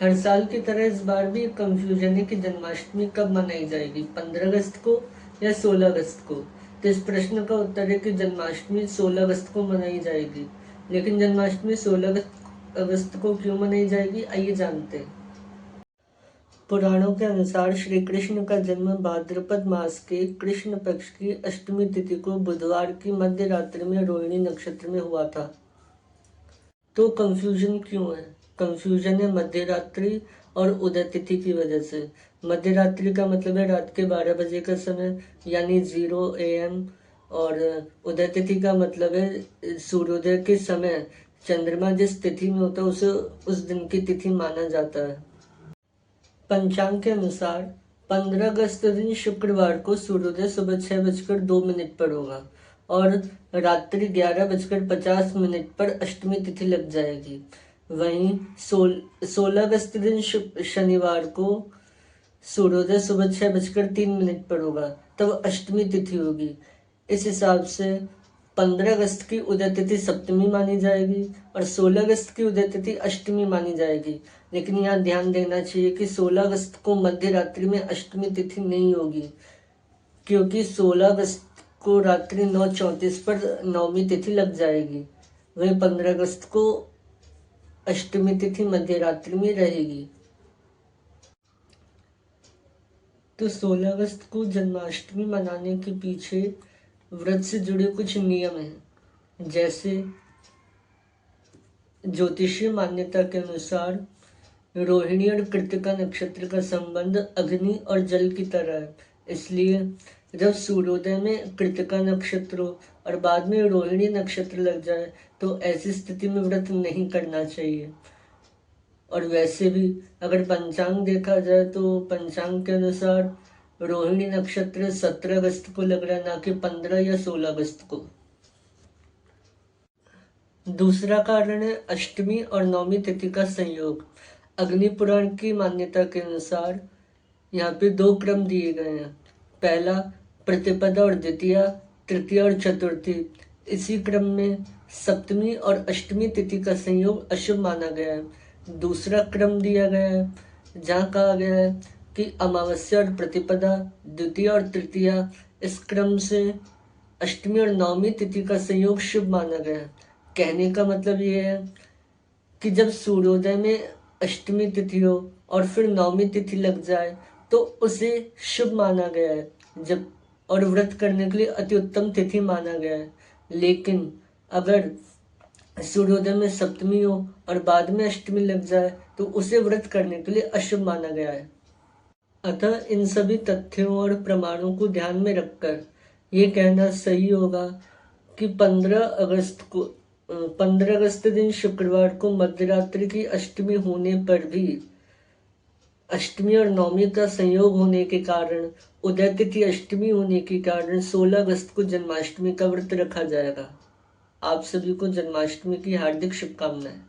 हर साल की तरह इस बार भी कंफ्यूजन है कि जन्माष्टमी कब मनाई जाएगी, 15 अगस्त को या 16 अगस्त को। तो इस प्रश्न का उत्तर है कि जन्माष्टमी 16 अगस्त को मनाई जाएगी। लेकिन जन्माष्टमी 16 अगस्त को क्यों मनाई जाएगी, आइए जानते हैं। पुराणों के अनुसार श्री कृष्ण का जन्म भाद्रपद मास के कृष्ण पक्ष की अष्टमी तिथि को बुधवार की मध्य रात्रि में रोहिणी नक्षत्र में हुआ था। तो कंफ्यूजन क्यों है? कंफ्यूजन है मध्य रात्रि और उदय तिथि की वजह से। मध्य रात्रि का मतलब है रात के 12 बजे का समय, यानी 0 AM, और उदय तिथि का मतलब है सूर्योदय के समय चंद्रमा जिस तिथि में होता है उसे उस दिन की तिथि माना जाता है। पंचांग के अनुसार 15 अगस्त दिन शुक्रवार को सूर्योदय सुबह 6:02 पर होगा और रात्रि 11:50 पर अष्टमी तिथि लग जाएगी। वहीं 16 अगस्त दिन शनिवार को सूर्योदय सुबह 6:03 पर होगा, तब अष्टमी तिथि होगी। इस हिसाब से 15 अगस्त की उदय तिथि सप्तमी मानी जाएगी और 16 अगस्त की उदय तिथि अष्टमी मानी जाएगी। लेकिन यहाँ ध्यान देना चाहिए कि 16 अगस्त को मध्य रात्रि में अष्टमी तिथि नहीं होगी, क्योंकि 16 अगस्त को रात्रि 9:34 पर नवमी तिथि लग जाएगी। वहीं 15 अगस्त को अष्टमी तिथि मध्य रात्रि में रहेगी। तो 16 अगस्त को जन्माष्टमी मनाने के पीछे व्रत से जुड़े कुछ नियम हैं। जैसे ज्योतिषीय मान्यता के अनुसार रोहिणी और कृत्तिका नक्षत्र का संबंध अग्नि और जल की तरह है, इसलिए जब सूर्योदय में कृत्तिका नक्षत्र हो और बाद में रोहिणी नक्षत्र लग जाए तो ऐसी स्थिति में व्रत नहीं करना चाहिए। और वैसे भी अगर पंचांग देखा जाए तो पंचांग के अनुसार रोहिणी नक्षत्र 17 अगस्त को लग रहा है, ना कि 15 या 16 अगस्त को। दूसरा कारण है अष्टमी और नवमी तिथि का संयोग। अग्नि पुराण की मान्यता के अनुसार यहाँ पे 2 क्रम दिए गए हैं। पहला प्रतिपदा और द्वितीया, तृतीया और चतुर्थी। इसी क्रम में सप्तमी और अष्टमी तिथि का संयोग अशुभ माना गया है। दूसरा क्रम दिया गया है जहाँ कहा गया है कि अमावस्या और प्रतिपदा, द्वितीया और तृतीया, इस क्रम से अष्टमी और नवमी तिथि का संयोग शुभ माना गया है। कहने का मतलब ये है कि जब सूर्योदय में अष्टमी तिथि हो और फिर नवमी तिथि लग जाए तो उसे शुभ माना गया है, जब और व्रत करने के लिए अति उत्तम तिथि माना गया है। लेकिन अगर सूर्योदय में सप्तमी हो और बाद में अष्टमी लग जाए तो उसे व्रत करने के लिए अशुभ माना गया है। अतः इन सभी तथ्यों और प्रमाणों को ध्यान में रखकर ये कहना सही होगा कि 15 अगस्त दिन शुक्रवार को मध्यरात्रि की अष्टमी होने पर भी अष्टमी और नवमी का संयोग होने के कारण, उदय तिथि अष्टमी होने के कारण 16 अगस्त को जन्माष्टमी का व्रत रखा जाएगा। आप सभी को जन्माष्टमी की हार्दिक शुभकामनाएं।